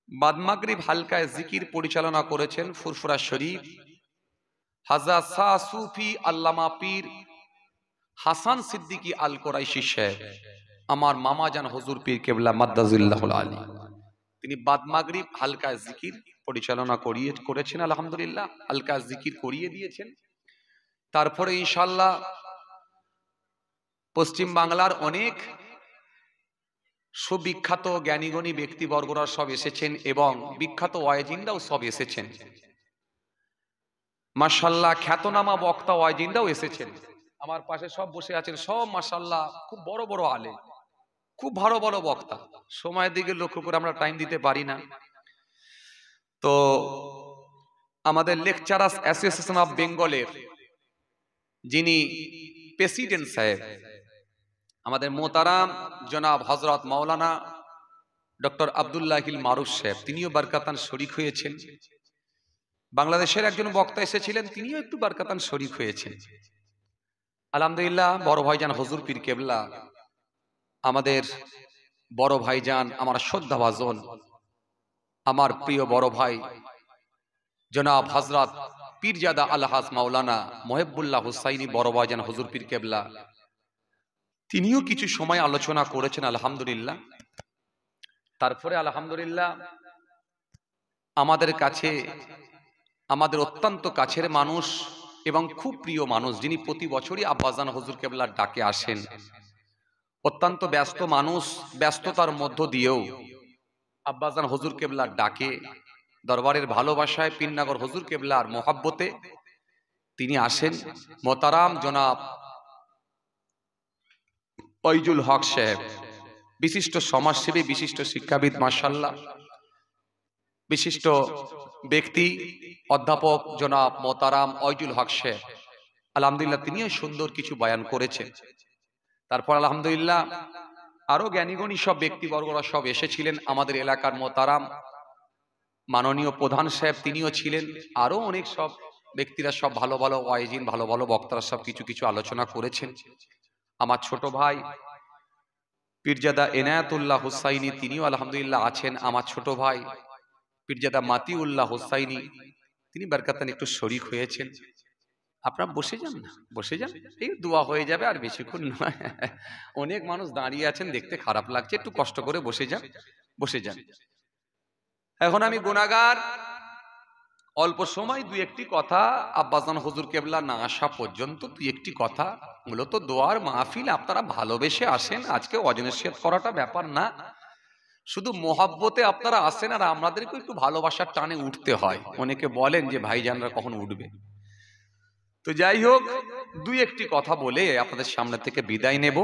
B: বাদ মাগরিব হালকায় জিকির পরিচালনা করেছেন ফুরফুরা শরীফ হযরত শাহ সুফি আল্লামা পীর হাসান সিদ্দিকী আল কোরাইশি সাহেব, আমার মামা জান হুজুর পীর কেবলা মাদ্দাজিল্লাহুল আলী। তিনি বাদ মাগরিব হালকায় জিকির পরিচালনা করেছেন, আলহামদুলিল্লাহ, হালকা জিকির করিয়ে দিয়েছেন। তারপরে ইনশাআল্লাহ পশ্চিম বাংলার অনেক সুবিখ্যাত জ্ঞানীগণী ব্যক্তিবর্গরা সব এসেছেন এবং বিখ্যাত ওয়াইজিনরাও সব এসেছেন। মাশাআল্লাহ, খ্যাতনামা বক্তা ওয়াইজিনরাও এসেছেন। আমার পাশে সব বসে আছেন, সব মাশাআল্লাহ খুব বড় বড় আলেম, খুব ভালো ভালো বক্তা। সময়ের দিকে লক্ষ্য করে আমরা টাইম দিতে পারি না। তো আমাদের লেকচারার্স অ্যাসোসিয়েশন অফ বেঙ্গলের যিনি প্রেসিডেন্ট সাহেব, আমাদের মোহতারাম জনাব হযরত মাওলানা ডক্টর আব্দুল্লাহিল মারুফ সাহেব, তিনিও বারকাতান শরীক হয়েছেন। বাংলাদেশের একজন বক্তা এসেছিলেন, তিনিও একটু বারকাতান শরীক হয়েছেন। আলহামদুলিল্লাহ, বড় ভাইজান হুজুর পীর কেবলা, আমাদের বড় ভাইজান, আমার শ্রদ্ধাভাজন, আমার প্রিয় বড় ভাই জনাব হযরত পীরজাদা আলহাজ মাওলানা মুহিবুল্লাহ হুসাইনি বড় ভাইজান হুজুর পীর কেবলা, তিনিও কিছু সময় আলোচনা করেছেন, আলহামদুলিল্লাহ। তারপরে আলহামদুলিল্লাহ আমাদের কাছে, আমাদের অত্যন্ত কাছের মানুষ এবং খুব প্রিয় মানুষ, যিনি প্রতি বছরই আব্বাজান হুজুর কেবলার ডাকে আসেন, অত্যন্ত ব্যস্ত মানুষ, ব্যস্ততার মধ্য দিয়েও আব্বাজান হুজুর কেবলার ডাকে, দরবারের ভালোবাসায়, পীরনগর হুজুর কেবলার মোহাব্বতে তিনি আসেন। মোহতারাম জনাব ওয়াইজুল হক সাহেব, বিশিষ্ট সমাজসেবী, বিশিষ্ট শিক্ষাবিদ, মাশাআল্লাহ, বিশিষ্ট ব্যক্তি, অধ্যাপক জনাব মোহতারাম ওয়াইজুল হক সাহেব, আলহামদুলিল্লাহ, তিনিও সুন্দর কিছু বয়ান করেছেন। তারপর আলহামদুলিল্লাহ আরো জ্ঞানীগণী সব ব্যক্তিবর্গরা সব এসেছিলেন। আমাদের এলাকার মোহতারাম মাননীয় প্রধান সাহেব, তিনিও ছিলেন। আরো অনেক সব ব্যক্তিরা, সব ভালো ভালো ওয়াইজিন, ভালো ভালো বক্তারা সব কিছু কিছু আলোচনা করেছেন। আমার ছোট ভাই পীরজাদা এনায়েতুল্লাহ হুসাইনি, তিনিও আলহামদুলিল্লাহ আছেন। আমার ছোট ভাই পীরজাদা মাতিউল্লাহ হুসাইনি, তিনি বারকাতান একটু শরীক হয়েছেন। আপনারা বসে যান না, বসে যান, এই দোয়া হয়ে যাবে, আর বেশিক্ষণ নয়। অনেক মানুষ দাঁড়িয়ে আছেন, দেখতে খারাপ লাগছে, একটু কষ্ট করে বসে যান, বসে যান। এখন আমি গুনাহগার, অল্প সময় দুই একটি কথা, আব্বাজান হুজুর কেবলা না আসা পর্যন্ত দুই একটি কথা, মূলত দোয়ার মাহফিল, আপনারা ভালোবেসে আসেন। আজকে অজনসিয়ত করাটা ব্যাপার না, শুধু মোহাব্বতে আপনারা আসেন, আর আমাদেরকে একটু ভালোবাসার টানে উঠতে হয়। অনেকে বলেন যে ভাইজানরা কখন উঠবে। তো যাই হোক, দুই একটি কথা বলে আপনাদের সামনে থেকে বিদায় নেব।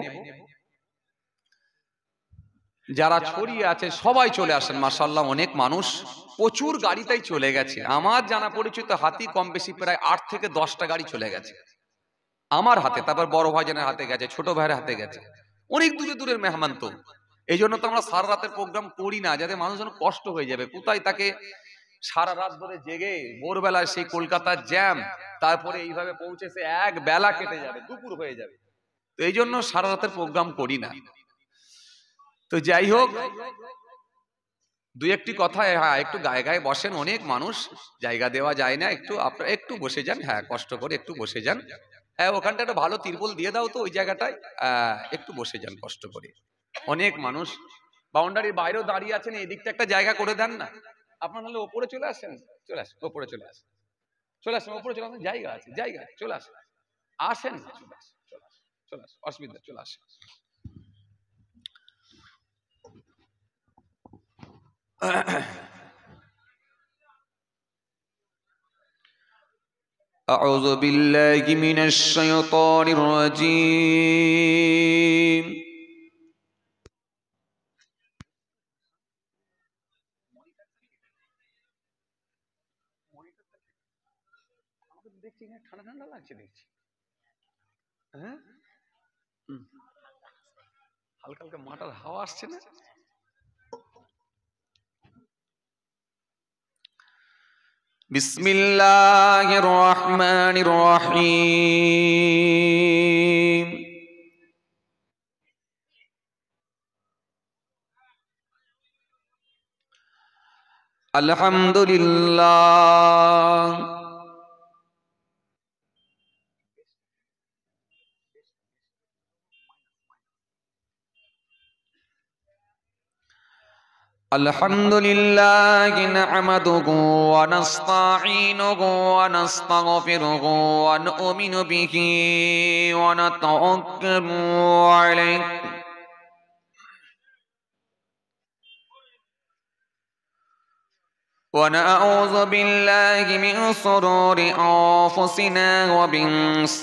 B: যারা ছড়িয়ে আছে সবাই চলে আসেন, মাশাআল্লাহ, অনেক মানুষ, প্রচুর গাড়িতেই চলে গেছে। আমার জানা পরিচিত হাতি কম বেশি প্রায় 8 থেকে 10টা গাড়ি চলে গেছে আমার হাতে। তারপর বড় ভাইজানের হাতে গেছে, ছোট ভাইয়ের হাতে গেছে, অনেক দূরে দূরের মেহমান। তো এই জন্য তো আমরা সারা রাতের প্রোগ্রাম করি না, যাতে মানুষজন কষ্ট হয়ে যাবে। কোথায় তাকে সারা রাত ধরে জেগে ভোরবেলায় সেই কলকাতার জ্যাম, তারপরে এইভাবে পৌঁছেছে এক বেলা কেটে যাবে, দুপুর হয়ে যাবে। তো এই জন্য সারা রাতের প্রোগ্রাম করি না। তো যাই হোক, দুই একটি কথা, হ্যাঁ একটু গায়ে গায়ে বসেন, অনেক মানুষ, জায়গা দেওয়া যায় না, একটু আপনারা একটু বসে যান, হ্যাঁ কষ্ট করে একটু বসে যান। হ্যাঁ ওখানটা একটা ভালো তিরপল দিয়ে দাও তো ওই জায়গাটায়, একটু বসে যান কষ্ট করে। অনেক মানুষ বাউন্ডারির বাইরেও দাঁড়িয়ে আছেন, এই দিকটা একটা জায়গা করে দেন না। আপনার হলে ওপরে চলে আসেন, চলে আসেন ওপরে, চলে আসেন, চলে আসেন ওপরে, চলে আসেন, জায়গা আছে, জায়গা আছে, চলে আসেন, আসেন না, চলে আসেন, চলে আসেন, চলে আসেন, অসুবিধা, চলে আসেন।
A: أعوذ بالله من الشيطان الرجيم
B: দেখছি ঠান্ডা ঠান্ডা লাগছে, দেখছি হ্যাঁ হালকা হালকা মাটার হাওয়া আসছে না?
A: بسم الله الرحمن الرحيم الحمد لله الحمد لله نحمده ونستعينه ونستغفره ونؤمن به ونتوكل عليه ونعوذ بالله من شرور أنفسنا ومن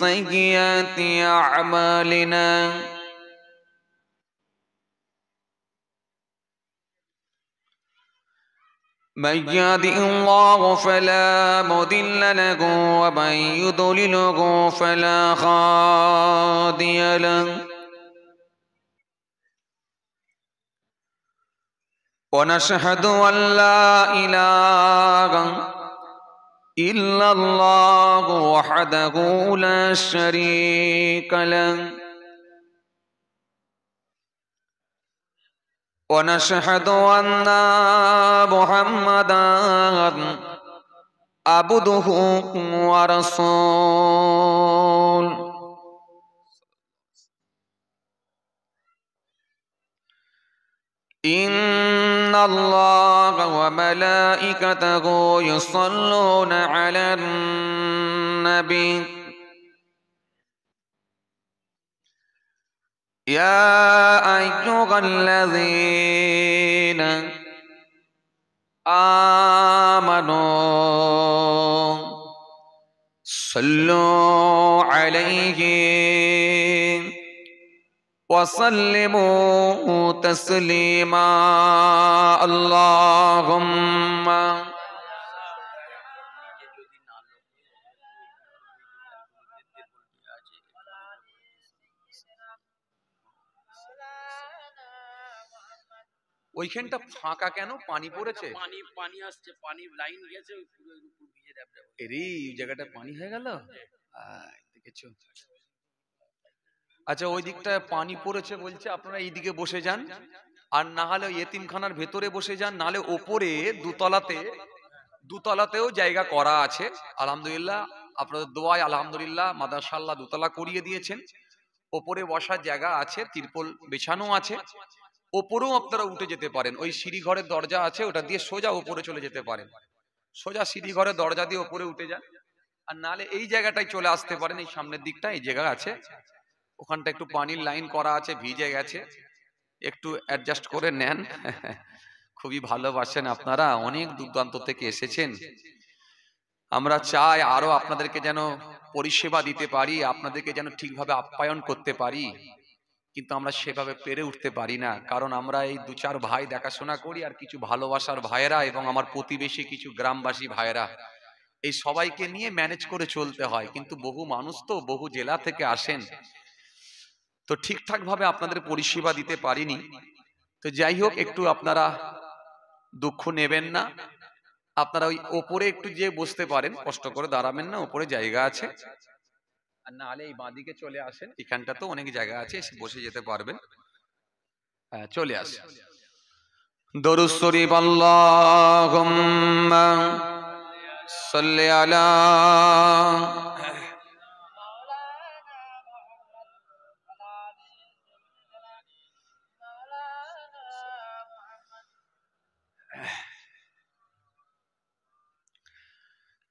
A: سيئات أعمالنا من يهده الله فلا مضل له ومن يضلله فلا هادي له ونشهد أن لا إله إلا الله وحده لا شريك له ونشهد أن محمدا عبده ورسوله إن الله وملائكته يصلون على النبي يا أيها الذين آمنوا صلوا عليه وسلموا تسليما اللهم
B: ওইখানটা ফাঁকা কেন? পানি পড়েছে?
C: পানি পানি আসছে, পানি লাইন গেছে, ওই পুরো এর উপর ভিজে যাবে।
B: এরে ওই জায়গাটা পানি হয়ে গেল, দেখেছো? আচ্ছা ওই দিকটায় পানি পড়েছে বলছে, আপনারা এইদিকে বসে যান, আর না হলে এতিমখানার ভেতরে বসে যান, নালে ওপরে দুতলাতেও জায়গা করা আছে। আলহামদুলিল্লাহ আপনাদের দোয়ায় আলহামদুলিল্লাহ মাদ্রাসাল্লাহ দুতলা করিয়ে দিয়েছেন, ওপরে বসার জায়গা আছে, তিরপল বিছানো আছে, ওপরেও আপনারা উঠে যেতে পারেন। ওই সিঁড়ি ঘরের দরজা আছে, ওটা দিয়ে সোজা ওপরে চলে যেতে পারেন, সোজা সিঁড়ি ঘরের দরজা দিয়ে ওপরে উঠে যান। আর নালে এই জায়গাটায় চলে আসতে পারেন, এই সামনের দিকটা এই জায়গা আছে, ওখানটা একটু পানির লাইন করা আছে, ভিজে গেছে, একটু অ্যাডজাস্ট করে নেন। খুবই ভালোবাসেন আপনারা, অনেক দূরান্ত থেকে এসেছেন। আমরা চাই আরো আপনাদেরকে যেন পরিষেবা দিতে পারি, আপনাদেরকে যেন ঠিকভাবে আপ্যায়ন করতে পারি, কিন্তু আমরা সেভাবে পেরে উঠতে পারি না। কারণ আমরা এই দু চার ভাই দেখাশোনা করি, আর কিছু ভালোবাসার ভাইয়েরা এবং আমার প্রতিবেশী কিছু গ্রামবাসী ভাইয়েরা, এই সবাইকে নিয়ে ম্যানেজ করে চলতে হয়। কিন্তু বহু মানুষ তো বহু জেলা থেকে আসেন, তো ঠিকঠাক ভাবে আপনাদের পরিষেবা দিতে পারিনি। তো যাই হোক, একটু আপনারা দুঃখ নেবেন না, আপনারা ওই ওপরে একটু যে বসতে পারেন, কষ্ট করে দাঁড়াবেন না, ওপরে জায়গা আছে। আর না হলে এই বাঁদিকে চলে আসেন, এখানটা তো অনেক জায়গা আছে, এসে বসে যেতে পারবেন। হ্যাঁ, চলে আসেন। দরুদ শরীফ আল্লাহুম্মা সাল্লি আলা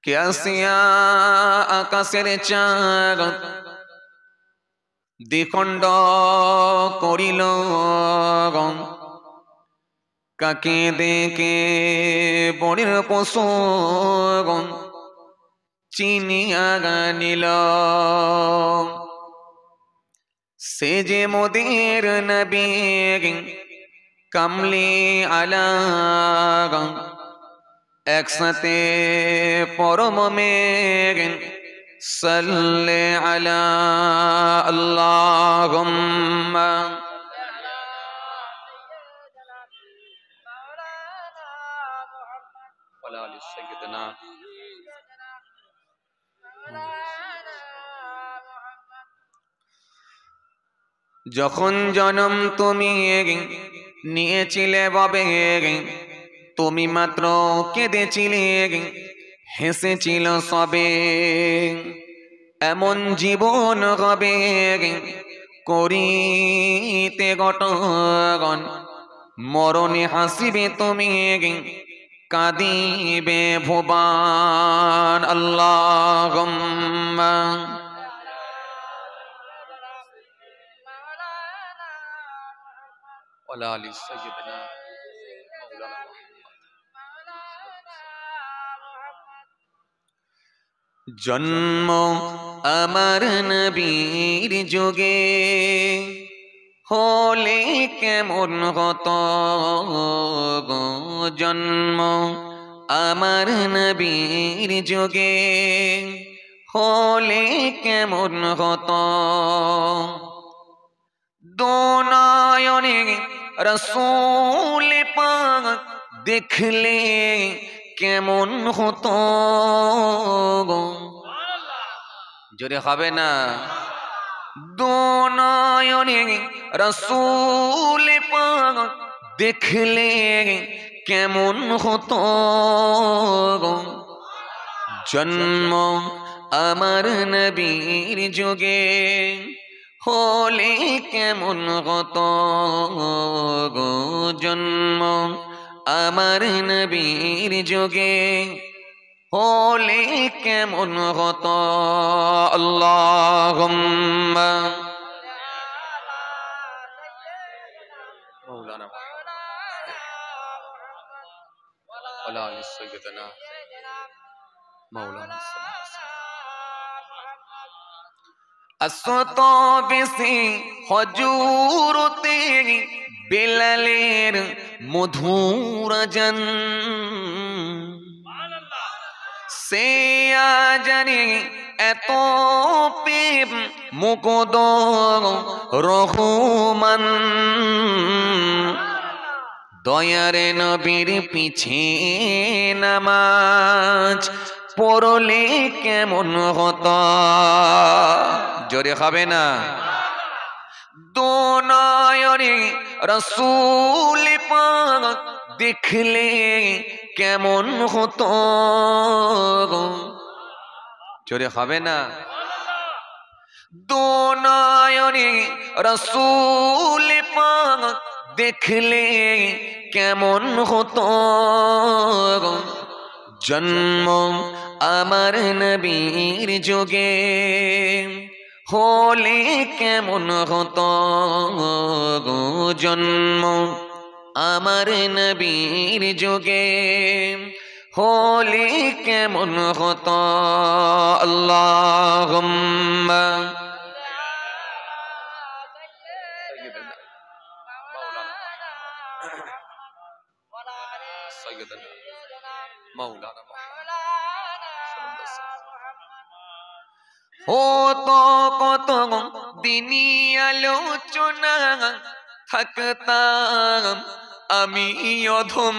B: কেয়াসিয়া আকাশের চাঁদ দ্বিখণ্ড করিল, কাকে দেখে বনের পশু চিনিয়া নিল। সে যে মোদের নবী কামলি আলা, একসাথে পরম মেঘ সাল্লে আলা আল্লাহুম্মা ওয়ালা আলি সাইয়্যিদিনা। যখন জন্ম তুমি নিয়েছিলে বাবে, তুমি মাত্র কেঁদেছিলে, হেসেছিল সবে। এমন জীবন হবে করিতে গঠন, মরণে হাসিবে তুমি, কাঁদিবে ভুবন। আল্লাহুম্মা ওয়ালা আলি সাইয়্যিদিনা মাওলানা মুহাম্মদ। জন্ম আমার নবীর যুগে হলে কেমন হতো গো, জন্ম আমার নবীর যুগে হলে কেমন হতো। দোনয়নে রসূল পাক দেখলে কেমন হতো গো, জোরে হবে না। দোনয়নে রসূল পাক দেখলে কেমন হতো গো, জন্ম আমার নবীর যুগে হলে কেমন হতো গো, জন্ম আমার নবীর যুগে হলে কেমন হতো। আল্লাহুম্মা মাওলানা ওয়ালা আলি সাইয়্যিদিনা মাওলানা। আসত বেশি হজুরতে বেলালের মধুর জন, সে জানে এত প্রেম মুকদ রহমান। দয়ারে নবীর পিছে নামাজ পড়লে কেমন হতো, জোরে হবে না। দোনয়নে রসূল পাক দেখলে কেমন হতো গো, জোরে হবে না। দোনয়নে রসূল পাক দেখলে কেমন হতো গো, জন্ম আমার নবীর যুগে হলে কেমন হতো গো, জন্ম আমার নবীর যুগে হলে কেমন হতো। আল্লাহুম্মা মাওলানা হতো কত দিনই আলোচনা, থাকতাম আমি অধম,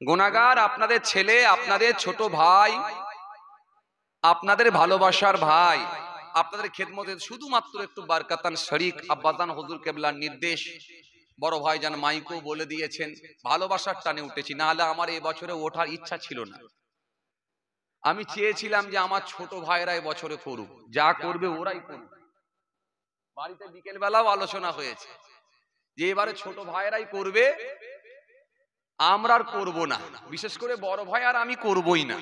B: গুনাহগার আপনাদের ছেলে, আপনাদের ছোট ভাই, আপনাদের ভালোবাসার ভাই, আপনাদের খেদমতে শুধুমাত্র একটু বারকাতান শরীক আব্বাজান হুজুর কেবলার নির্দেশ, বড় ভাইজান মাইকও বলে দিয়েছেন, ভালোবাসার টানে উঠেছি, না হলে আমার এই বছরে ওঠার ইচ্ছা ছিল না। আমি চেয়েছিলাম যে আমার ছোট ভাইরা এই বছরে করুক, যা করবে ওরাই করুক। বাড়িতে বিকেল বেলাও আলোচনা হয়েছে যে এবারে ছোট ভাইরাই করবে, আমরা আর করবো না, বিশেষ করে বড় ভাই আর আমি করবই না।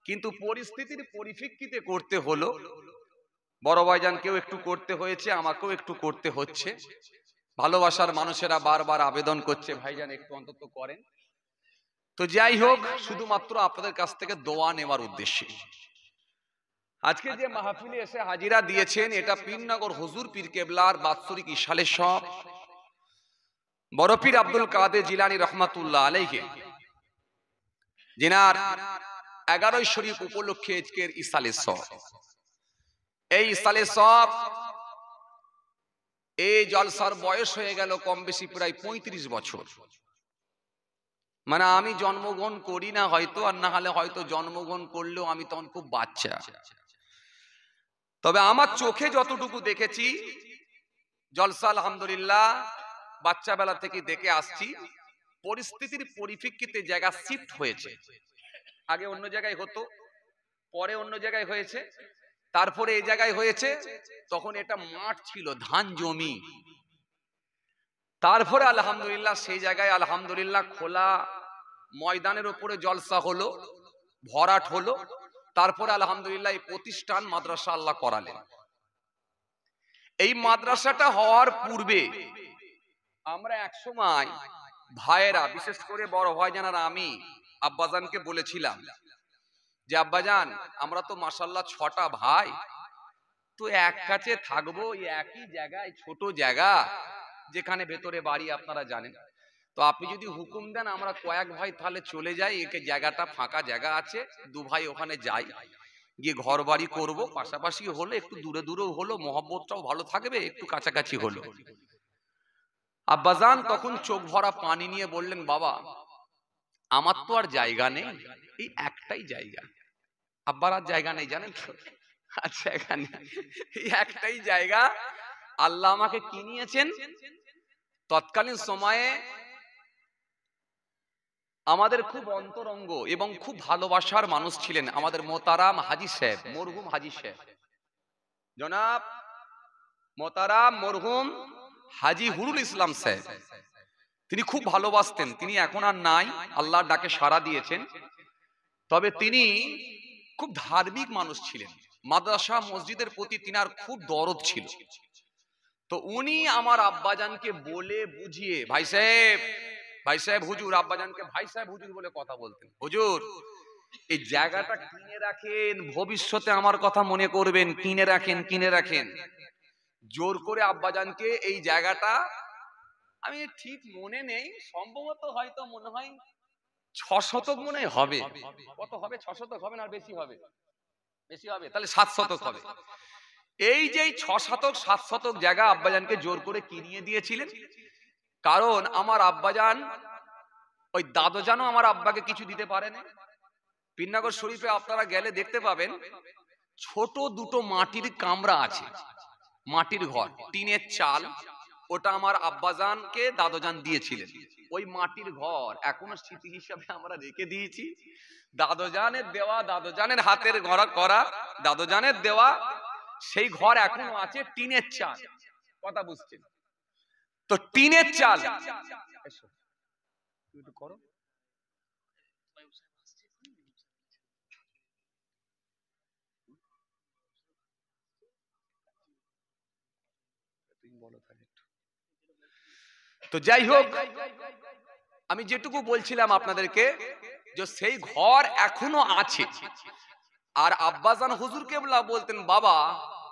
B: কিন্তু পরিস্থিতির পরিপ্রেক্ষিতে করতে হলো, বড় ভাইজানকেও একটু করতে হয়েছে, আমাকেও একটু করতে হচ্ছে। ভালোবাসার মানুষেরা বারবার আবেদন করছে ভাইজান একটু অন্তত করেন। তো যাই হোক, শুধুমাত্র আপনাদের কাছ থেকে দোয়া নেওয়ার উদ্দেশ্যে আজকে যে মাহফিলে এসে হাজিরা দিয়েছেন, এটা পীরনগর হুজুর পীর কেবলার বাৎসরিক ইশালে সব বড় পীর আব্দুল কাদের জিলানী রহমাতুল্লাহ আলাইহি, যিনার 11 শরীফ উপলক্ষে আজকের ইসালে সব। এই ইসালে সব, এই জলসার বয়স হয়ে গেল কম বেশি প্রায় 35 বছর। মানে আমি জন্মগ্রহণ করি না হয়তো, আর না হলে হয়তো জন্মগ্রহণ করলেও আমি তখন খুব বাচ্চা। তবে আমার চোখে যতটুকু দেখেছি জলসা আলহামদুলিল্লাহ বাচ্চা বেলা থেকে দেখে আসছি, পরিস্থিতির পরিপ্রেক্ষিতে জায়গা শিফট হয়েছে। আগে অন্য জায়গায় হতো, পরে অন্য জায়গায় হয়েছে, তারপরে এই জায়গায় হয়েছে। তখন এটা মাঠ ছিল, ধান জমি। তারপরে আলহামদুলিল্লাহ সেই জায়গায় আলহামদুলিল্লাহ খোলা ময়দানের উপরে জলসা হলো, ভরাট হলো। তারপরে আলহামদুলিল্লাহ এই প্রতিষ্ঠান মাদ্রাসা আল্লাহ করালেন। এই মাদ্রাসাটা হওয়ার পূর্বে আমরা এক সময় ভাইয়েরা, বিশেষ করে বড় ভাইজান আর আমি আব্বাজানকে বলেছিলাম যে আব্বাজান আমরা তো মাশাআল্লাহ 6টা ভাই, তো এক কাছে থাকবো, একই জায়গায়, ছোট জায়গা যেখানে ভেতরে বাড়ি আপনারা জানেন। তো আপনি যদি হুকুম দেন আমরা কয়েক ভাই তাহলে চলে যাই, একে জায়গাটা ফাঁকা জায়গা আছে, 2 ভাই ওখানে যাই, গিয়ে ঘর বাড়ি করবো, পাশাপাশি হলো, একটু দূরে দূরেও হলো, মহব্বতটাও ভালো থাকবে, একটু কাছাকাছি হলো। আব্বাজান তখন চোখ ভরা পানি নিয়ে বললেন, বাবা আমার তো আর জায়গা নেই, এই একটাই জায়গা। আব্বার আর জায়গা নেই জানেন তো, আর জায়গা নেই, এই একটাই জায়গা। আল্লাহ আমাকে কি নিয়েছেন, তৎকালীন সময়ে আমাদের খুব অন্তরঙ্গ এবং খুব ভালোবাসার মানুষ ছিলেন আমাদের মোতারাম হাজী সাহেব, মরহুম হাজী সাহেব, জনাব মোতারাম মরহুম হাজী হুরুল ইসলাম সাহেব। তিনি খুব ভালোবাসতেন, তিনি এখন আর নাই, আল্লাহর ডাকে সাড়া দিয়েছেন। তবে তিনি খুব ধার্মিক মানুষ ছিলেন, মাদ্রাসা মসজিদের প্রতি তিনার খুব দরদ ছিল। তো উনি আমার আব্বাজানকে বলে বুঝিয়ে, ভাই সাহেব হুজুর, আব্বাজানকে ভাই সাহেব হুজুর বলে কথা বলতেন, হুজুর এই জায়গাটা কিনে রাখেন, ভবিষ্যতে আমার কথা মনে করবেন, কিনে রাখেন। জোর করে আব্বাজানকে এই জায়গাটা, আমি ঠিক মনে নেই, সম্ভবত হয়তো মনে হয় 6 শতক মনে হবে। কত হবে? 6 শতক হবে না, আর বেশি হবে? বেশি হবে, তাহলে 7 শতক হবে। এই যে 6 শতক 7 শতক জায়গা আব্বাজানকে জোর করে কিনিয়ে দিয়েছিলেন। কারণ আমার আব্বাজান, ওই দাদোজানও আমার আব্বাকে কিছু দিতে পারেনি। পীরনগর শরীফে আপনারা গেলে দেখতে পাবেন ছোট দুটো মাটির কামরা আছে, মাটির ঘর, টিনের চাল, ওটা আমার আব্বাজানকে দাদোজান দিয়েছিলেন। ওই মাটির ঘর এখনো স্মৃতি হিসাবে আমরা রেখে দিয়েছি। দাদোজানের দেওয়া, দাদোজানের হাতের করা, দাদোজানের দেওয়া সেই ঘর এখনো আছে, টিনের চাল। কথা বুঝছেন তো? টিনের চাল। করো তো যাই হোক, আমি যেটুকু বলছিলাম আপনাদেরকে, যে সেই ঘর এখনো আছে। আর আব্বাজান হুজুর কেবলা বলতেন, বাবা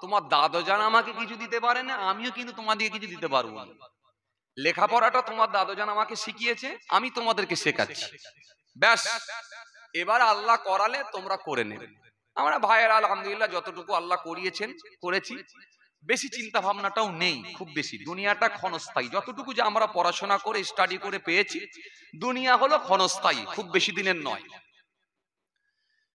B: তোমার দাদোজান আমাকে কিছু দিতে পারে না, আমিও কিন্তু তোমাদেরকে কিছু দিতে পারবো না। লেখাপড়াটা তোমার দাদোজান আমাকে শিখিয়েছে, আমি তোমাদেরকে শেখাচ্ছি, ব্যাস এবার আল্লাহ করালে তোমরা করে নেবে। আমরা ভাইয়েরা আলহামদুলিল্লাহ যতটুকু আল্লাহ করিয়েছেন করেছি। বেশি চিন্তা ভাবনাটাও নেই খুব বেশি। দুনিয়াটা ক্ষণস্থায়ী, যতটুকু যে আমরা পড়াশোনা করে স্টাডি করে পেয়েছি, দুনিয়া হলো ক্ষণস্থায়ী, খুব বেশি দিনের নয়।